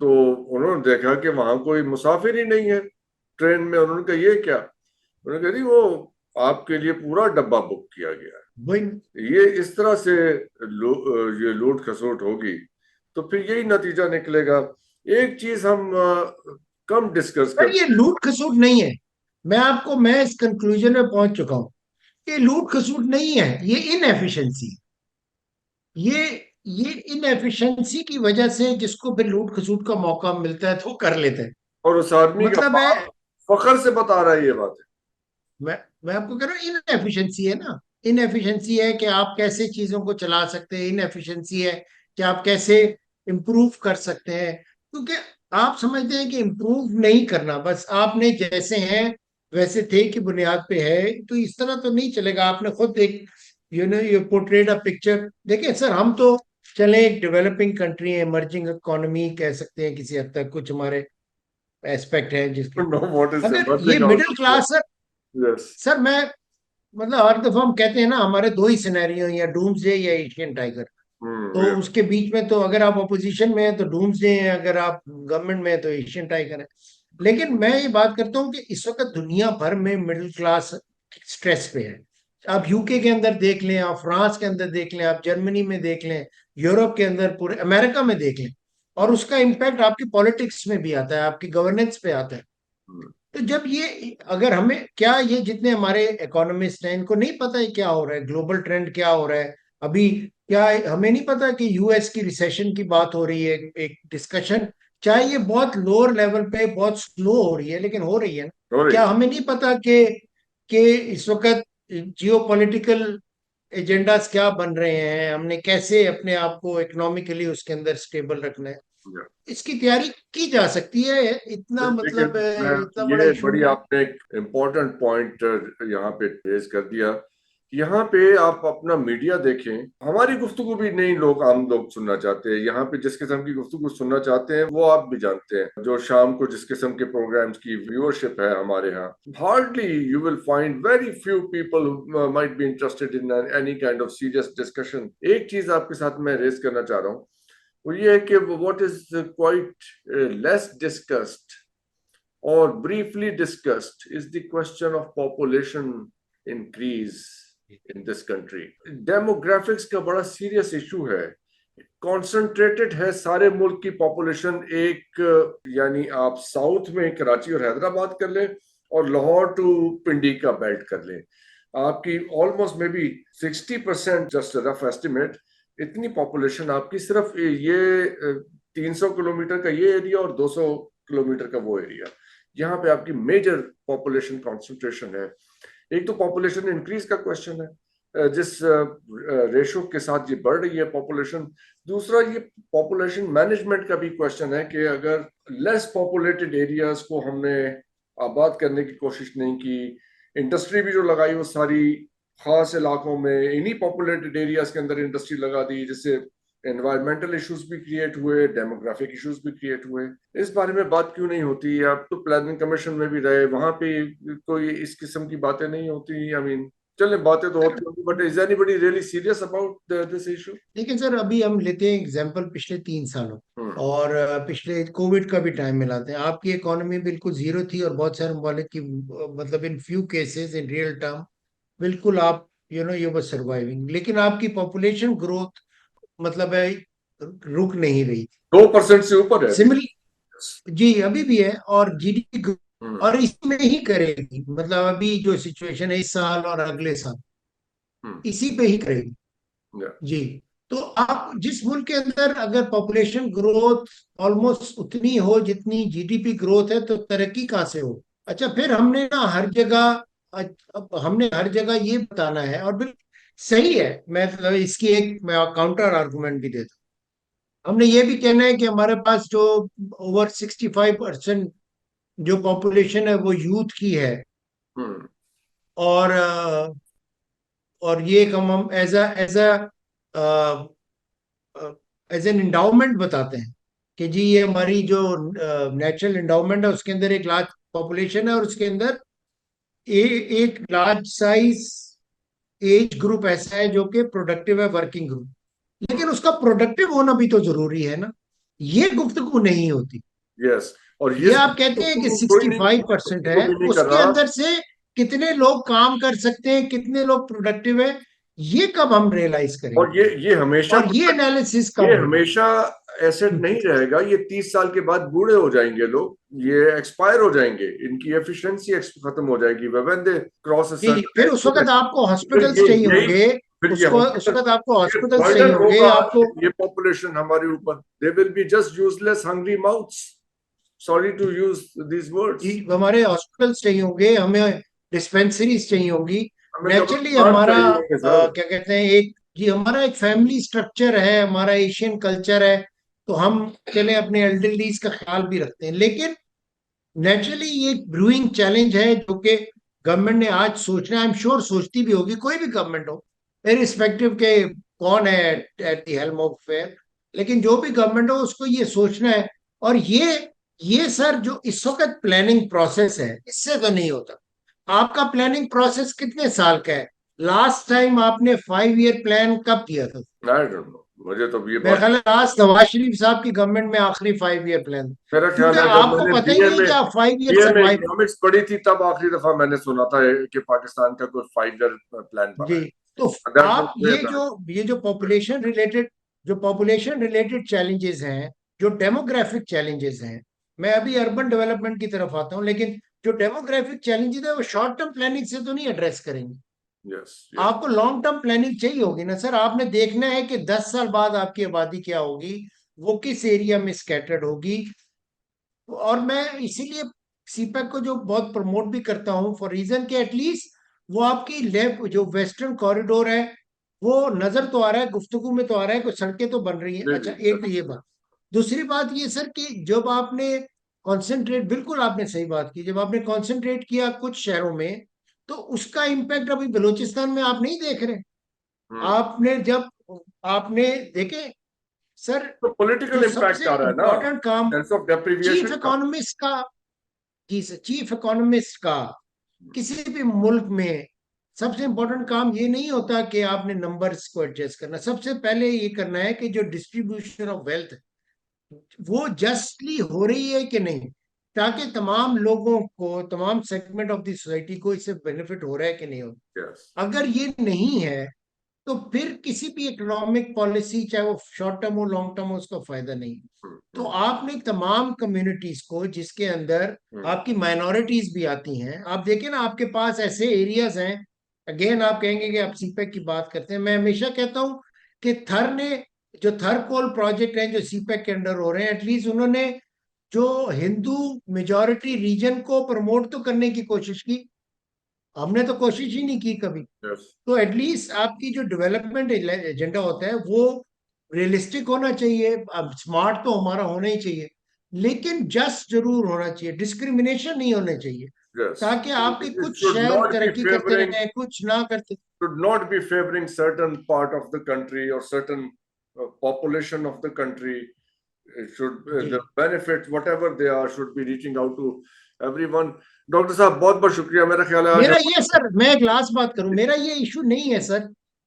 तो उन्होंने देखा कि वहां कोई मुसाफिर ही नहीं है ट्रेन में। उन्होंने कहा ये क्या? उन्होंने कहा जी वो आपके लिए पूरा डब्बा बुक किया गया वही। है। ये इस तरह से ये लूट खसोट होगी तो फिर यही नतीजा निकलेगा। एक चीज हम कम डिस्कस पर ये करते हैं। लूट खसूट नहीं है। मैं इस कंक्लूजन में पहुंच चुका हूं। ये लूट खसूट नहीं है, ये इनएफिशिएंसी। ये ये इनएफिशिएंसी की वजह से जिसको फिर लूट खसूट का मौका मिलता है तो वो कर लेते हैं। और उस आदमी का मतलब है, बाप फखर से बता रहा है ये बात मैं मैं आपको कह रहा हूँ इनएफिशिएंसी है ना। इनएफिशिएंसी है कि आप कैसे चीजों को चला सकते हैं, इनएफिशिएंसी है कि आप कैसे इम्प्रूव कर सकते हैं। क्योंकि आप समझते हैं कि इम्प्रूव नहीं करना, बस आपने जैसे हैं वैसे थे की बुनियाद पे है, तो इस तरह तो नहीं चलेगा। आपने खुद एक यू पोर्ट्रेट अ पिक्चर। देखिए सर, हम तो चले एक डेवलपिंग कंट्री है, इमर्जिंग इकोनॉमी कह सकते हैं किसी हद तक, कुछ हमारे एस्पेक्ट है जिसके। है। नो व्हाट इज अगर ये emerging out middle of. Class sir, yes. Sir मैं मतलब हर दफा हम कहते हैं ना हमारे दो ही सिनेरियो, या डूम्सडे या एशियन टाइगर। तो हम्म। उसके बीच में तो अगर आप अपोजिशन में है तो डूम्सडे है, अगर आप गवर्नमेंट में है तो एशियन टाइगर है। लेकिन मैं ये बात करता हूँ कि इस वक्त दुनिया भर में मिडिल क्लास स्ट्रेस पे है। आप यूके के अंदर देख लें, आप फ्रांस के अंदर देख लें, आप जर्मनी में देख लें, यूरोप के अंदर, पूरे अमेरिका में देख लें। और उसका इम्पैक्ट आपकी पॉलिटिक्स में भी आता है, आपकी गवर्नेंस पे आता है। तो जब ये, अगर हमें क्या, ये जितने हमारे इकोनॉमिस्ट हैं इनको नहीं पता है क्या हो रहा है, ग्लोबल ट्रेंड क्या हो रहा है अभी, क्या हमें नहीं पता कि यूएस की रिसेशन की बात हो रही है, एक डिस्कशन, चाहे ये बहुत लोअर लेवल पे बहुत स्लो हो रही है लेकिन हो रही है ना। हो रही क्या है। हमें नहीं पता कि इस वक्त जियो पॉलिटिकल एजेंडास क्या बन रहे हैं, हमने कैसे अपने आप को इकोनॉमिकली उसके अंदर स्टेबल रखना है। इसकी तैयारी की जा सकती है, इतना लेकिन मतलब इतना बड़ा ये इशू बड़ी नहीं है। आपने एक इम्पोर्टेंट पॉइंट यहाँ पे रेज कर दिया। यहाँ पे आप अपना मीडिया देखें, हमारी गुफ्तगू भी नहीं लोग, आम लोग सुनना चाहते हैं। यहाँ पे जिस किस्म की गुफ्तगू सुनना चाहते हैं वो आप भी जानते हैं। जो शाम को जिस किस्म के प्रोग्राम्स की व्यूअरशिप है हमारे यहाँ, hardly you will find, very few people might be interested in any kind of serious discussion. एक चीज आपके साथ मैं रेज करना चाह रहा हूँ, वो ये है कि what is quite less discussed or briefly discussed is the question of population increase in this country. Demographics का बड़ा सीरियस इशू है। कॉन्सेंट्रेटेड है सारे मुल्क की पॉपुलेशन एक, यानी आप साउथ में कराची और हैदराबाद कर लें और लाहौर टू पिंडी का बेल्ट कर लें, आपकी almost may be 60%, just rough estimate, इतनी पॉपुलेशन आपकी सिर्फ ये 300 किलोमीटर का ये एरिया और 200 किलोमीटर का वो एरिया, यहाँ पे आपकी मेजर पॉपुलेशन कॉन्सेंट्रेशन है। एक तो पॉपुलेशन इंक्रीज का क्वेश्चन है, जिस रेशो के साथ ये बढ़ रही है पॉपुलेशन। दूसरा ये पॉपुलेशन मैनेजमेंट का भी क्वेश्चन है कि अगर लेस पॉपुलेटेड एरियाज को हमने आबाद करने की कोशिश नहीं की, इंडस्ट्री भी जो लगाई वो सारी खास इलाकों में, इन्हीं पॉपुलेटेड एरियाज के अंदर इंडस्ट्री लगा दी, जिससे एनवायरमेंटल इश्यूज भी क्रिएट हुए, डेमोग्राफिक इश्यूज भी क्रिएट हुए। इस बारे में बात क्यों नहीं होती? आप तो प्लानिंग कमीशन में भी रहे, वहां पे कोई इस किस्म की बातें नहीं होती। आई मीन चले बातें तो होती होंगी, but is anybody really serious about this issue? लेकिन सर अभी हम लेते हैं एग्जांपल पिछले 3 सालों, और पिछले कोविड का भी टाइम मिलाते हैं। आपकी इकोनॉमी बिल्कुल जीरो थी और बहुत सारे ममालिक की मतलब in few cases in real term बिल्कुल आप यू वर सर्वाइविंग, लेकिन आपकी पॉपुलेशन ग्रोथ मतलब है रुक नहीं रही थी। 2% से ऊपर है अभी। सिमिलर, जी अभी भी है, और जीडीपी और इसमें ही करेगी, मतलब अभी जो सिचुएशन है इस साल और अगले साल हम्म। इसी पे ही करेगी। Yeah. जी। तो आप जिस मुल्क के अंदर अगर पॉपुलेशन ग्रोथ ऑलमोस्ट उतनी हो जितनी जीडीपी ग्रोथ है, तो तरक्की कहाँ से हो? अच्छा, फिर हमने ना हर जगह, अब हमने हर जगह ये बताना है, और बिल्कुल सही है, मैं मतलब इसकी एक मैं काउंटर आर्गुमेंट भी देता हूं। हमने ये भी कहना है कि हमारे पास जो ओवर 65% जो पॉपुलेशन है वो यूथ की है, हम्म। और और ये एक हम एज एन इंडाउमेंट बताते हैं कि जी ये हमारी जो नेचुरल इंडाउमेंट है, उसके अंदर एक लार्ज पॉपुलेशन है, और उसके अंदर एक लार्ज साइज एज ग्रुप ऐसा है जो कि प्रोडक्टिव है, वर्किंग ग्रुप। लेकिन उसका प्रोडक्टिव होना भी तो जरूरी है ना, ये गुफ्तगू नहीं होती। यस, और ये ये आप कहते हैं कि कोई नहीं, 65% गुफ्तगू है, भी नहीं कर उसके रहा। अंदर से कितने लोग काम कर सकते हैं, कितने लोग प्रोडक्टिव है, ये कब हम रियलाइज और करेंगे? ये हमेशा और ये एनालिसिस ये कब होगा? हमेशा एसेट नहीं रहेगा। ये 30 साल के बाद बूढ़े हो जाएंगे लोग, ये एक्सपायर हो जाएंगे, इनकी एफिशिएंसी खत्म हो जाएगी व्हेन दे क्रॉस अ जी, फिर सर्टेन उस एज। वक्त आपको फिर हॉस्पिटल्स ये चाहिए यही होंगे। फिर उसको उस वक्त आपको ये हॉस्पिटल्स चाहिए बर्डन होंगे होगा, आपको। ये पॉपुलेशन हमारे ऊपर। They will be just useless hungry mouths, sorry to use these जी, वर्ड्स। हमारे हॉस्पिटल्स चाहिए होंगे, हमें डिस्पेंसरीज चाहिए होंगी। हमें नेचुरली कब्रिस्तान हमारा चाहिए होंगे सर। क्या कहते हैं, एक जी हमारा एक फैमिली स्ट्रक्चर है, हमारा एशियन कल्चर है, तो हम चले अपने एल्डरलीज का ख्याल भी रखते हैं। लेकिन नेचुरली ये एक ब्रूइंग चैलेंज है जो कि गवर्नमेंट ने आज सोचना है। आई एम श्योर सोचती भी होगी, कोई भी गवर्नमेंट हो, इरिस्पेक्टिव के कौन है at the helm of affair, लेकिन जो भी गवर्नमेंट हो उसको ये सोचना है। और ये सर जो इस वक्त प्लानिंग प्रोसेस है, इससे तो नहीं होता। आपका प्लानिंग प्रोसेस कितने साल का है? लास्ट टाइम आपने 5 ईयर प्लान कब किया था? आई डोंट नो, मुझे तो ये मेरे बात, ख्याल है लास्ट नवाज शरीफ साहब की गवर्नमेंट में आखिरी 5 ईयर प्लान, मेरा ख्याल क्योंकि है जब आपको मैंने पता ही बीए नहीं में कि आप 5 ईयर बीए में सर्वाइव। इकोनॉमिक्स पढ़ी थी, तब आखिरी दफा मैंने सुना था कि पाकिस्तान का कोई 5 ईयर प्लान बना जी, है। तो दैट वाज आप वे ये जो बैक। ये जो पॉपुलेशन रिलेटेड चैलेंजेस हैं, जो डेमोग्राफिक चैलेंजेस हैं, मैं अभी अर्बन डेवलपमेंट की तरफ आता हूँ, लेकिन जो डेमोग्राफिक चैलेंजेस है वो शॉर्ट टर्म प्लानिंग से तो नहीं एड्रेस करेंगे। Yes yes. आपको लॉन्ग टर्म प्लानिंग चाहिए होगी ना सर। आपने देखना है कि 10 साल बाद आपकी आबादी क्या होगी, वो किस एरिया में स्कैटर्ड होगी। और मैं इसीलिए सीपैक को जो बहुत प्रमोट भी करता हूँ, फॉर रीजन के एटलीस्ट वो आपकी लेफ्ट जो वेस्टर्न कॉरिडोर है वो नजर तो आ रहा है, गुफ्तगू में तो आ रहा है, कुछ सड़कें तो बन रही हैं। जी अच्छा, जी एक तो ये बात। दूसरी बात ये सर कि जब आपने कॉन्सेंट्रेट, बिल्कुल आपने सही बात की, जब आपने कॉन्सेंट्रेट किया कुछ शहरों में, तो उसका इम्पैक्ट अभी बलूचिस्तान में आप नहीं देख रहे। हम्म। आपने जब आपने देखे सर, तो जो पॉलिटिकल इम्पैक्ट सबसे आ रहा है ना, इंपॉर्टेंट काम सेंस ऑफ चीफ डेप्रिविएशन का। इकोनॉमिस्ट का, जी सर, चीफ इकोनॉमिस्ट का किसी भी मुल्क में सबसे इंपॉर्टेंट काम ये नहीं होता कि आपने नंबर्स को एडजस्ट करना। सबसे पहले ये करना है कि जो डिस्ट्रीब्यूशन ऑफ वेल्थ वो जस्टली हो रही है कि नहीं, ताकि तमाम लोगों को, तमाम सेगमेंट ऑफ द सोसाइटी को इससे बेनिफिट हो रहा है कि नहीं हो। यस। अगर ये नहीं है, तो फिर किसी भी इकोनॉमिक पॉलिसी, चाहे वो शॉर्ट टर्म हो लॉन्ग टर्म हो, उसका फायदा नहीं। तो आपने तमाम कम्युनिटीज को, जिसके अंदर आपकी माइनॉरिटीज भी आती हैं, आप देखें ना, आपके पास ऐसे एरियाज हैं। अगेन आप कहेंगे कि आप सीपेक की बात करते हैं, मैं हमेशा कहता हूं कि थर ने जो थर कोल प्रोजेक्ट है जो सीपेक के अंडर हो रहे हैं, एटलीस्ट उन्होंने जो हिंदू मेजॉरिटी रीजन को प्रमोट तो करने की कोशिश की। हमने तो कोशिश ही नहीं की कभी। यस। तो एटलीस्ट आपकी जो डेवलपमेंट एजेंडा होता है वो रियलिस्टिक होना चाहिए। अब स्मार्ट तो हमारा होना ही चाहिए, लेकिन जस्ट जरूर होना चाहिए, डिस्क्रिमिनेशन नहीं होने चाहिए, Yes. ताकि आपके It कुछ should शहर not be तरक्की करते favoring रहे, कुछ ना करते। should not be favoring certain part of the country or certain population of the country. It should जी, the benefits whatever they are should be reaching out to everyone. Doctor साहब बहुत बहुत शुक्रिया। मेरा ख्याल है आज मेरा हम ये सर, मैं एक लास्ट बात करूं, मेरा ये इशू नहीं है सर,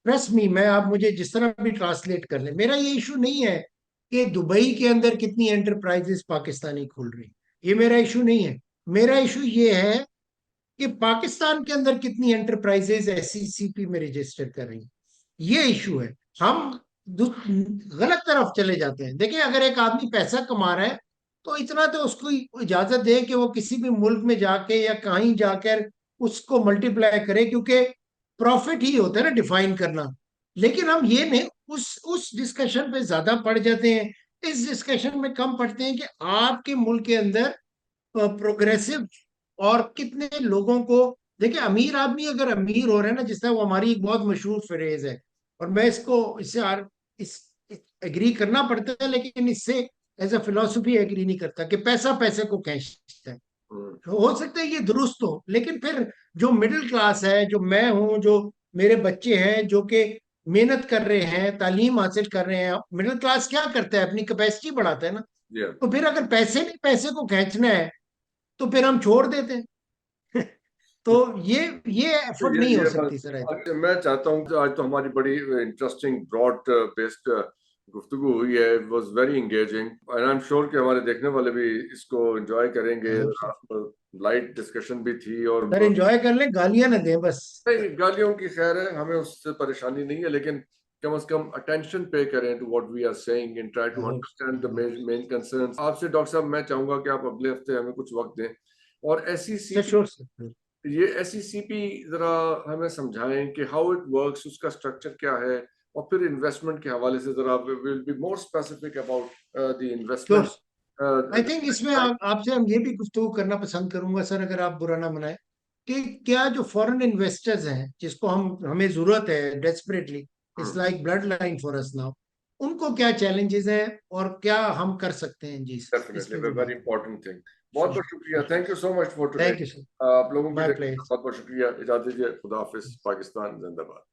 ट्रस्ट मी, मैं आप मुझे जिस तरह भी ट्रांसलेट कर ले, मेरा ये इशू नहीं है कि दुबई के अंदर कितनी एंटरप्राइजेस पाकिस्तानी खुल रही, ये मेरा इशू नहीं है। मेरा इशू ये है कि पाकिस्तान के अंदर कितनी एंटरप्राइजेज एससीसीपी में रजिस्टर कर रही हैं, ये इशू है। हम गलत तरफ चले जाते हैं। देखिए, अगर एक आदमी पैसा कमा रहा है, तो इतना तो उसको इजाजत दे कि वो किसी भी मुल्क में जाके या कहीं जाकर उसको मल्टीप्लाई करे, क्योंकि प्रॉफिट ही होता है ना डिफाइन करना। लेकिन हम ये नहीं, उस डिस्कशन पे ज्यादा पड़ जाते हैं, इस डिस्कशन में कम पढ़ते हैं कि आपके मुल्क के अंदर प्रोग्रेसिव और कितने लोगों को। देखिए, अमीर आदमी अगर अमीर हो रहा है ना, जिस तरह वो हमारी एक बहुत मशहूर फ्रेज है, और मैं इस एग्री करना पड़ता है, लेकिन इससे एज अ फिलोसफी एग्री नहीं करता कि पैसा पैसे को खींचता है। हो सकता है ये दुरुस्त हो, लेकिन फिर जो मिडिल क्लास है, जो मैं हूं, जो मेरे बच्चे हैं, जो कि मेहनत कर रहे हैं, तालीम हासिल कर रहे हैं, मिडिल क्लास क्या करता है, अपनी कैपेसिटी बढ़ाता है ना। Yeah. तो फिर अगर पैसे नहीं पैसे को खींचना है, तो फिर हम छोड़ देते हैं। तो ये एफर्ट नहीं हो ये सकती सर। मैं चाहता हूँ कि आज तो हमारी बड़ी इंटरेस्टिंग ब्रॉड बेस्ड गुफ्तगू हुई है, was very engaging and I am sure कि हमारे देखने वाले भी इसको एंजॉय करेंगे। लाइट डिस्कशन भी थी और सर एंजॉय कर लें, गालियां ना दें बस। नहीं, गालियों की खैर है, हमें उससे परेशानी नहीं है, लेकिन कम से कम अटेंशन पे करें to what we are saying and try to understand the main concerns. आपसे डॉक्टर साहब मैं चाहूंगा कि आप अगले हफ्ते हमें कुछ वक्त दें और ये एसईसीपी जरा हमें समझाएं कि हाउ इट वर्क्स, उसका स्ट्रक्चर क्या है, और फिर इन्वेस्टमेंट के हवाले से जरा will be more specific about the investment. I think इसमें आपसे हम ये भी गुफ्तगू करना पसंद करूंगा सर, अगर आप बुरा ना मनाए, कि क्या जो फॉरेन इन्वेस्टर्स हैं, जिसको हमें जरूरत है desperately, it's like blood line for us now, उनको क्या चैलेंजेस हैं और क्या हम कर सकते हैं जी डेफिनेटली इसमें। Very important thing. बहुत बहुत शुक्रिया, thank you so much for today. Thank you sir, आप लोगों की माय बहुत प्लेस। बहुत शुक्रिया। इजाजत दीजिए, खुदा हाफिज, पाकिस्तान जिंदाबाद।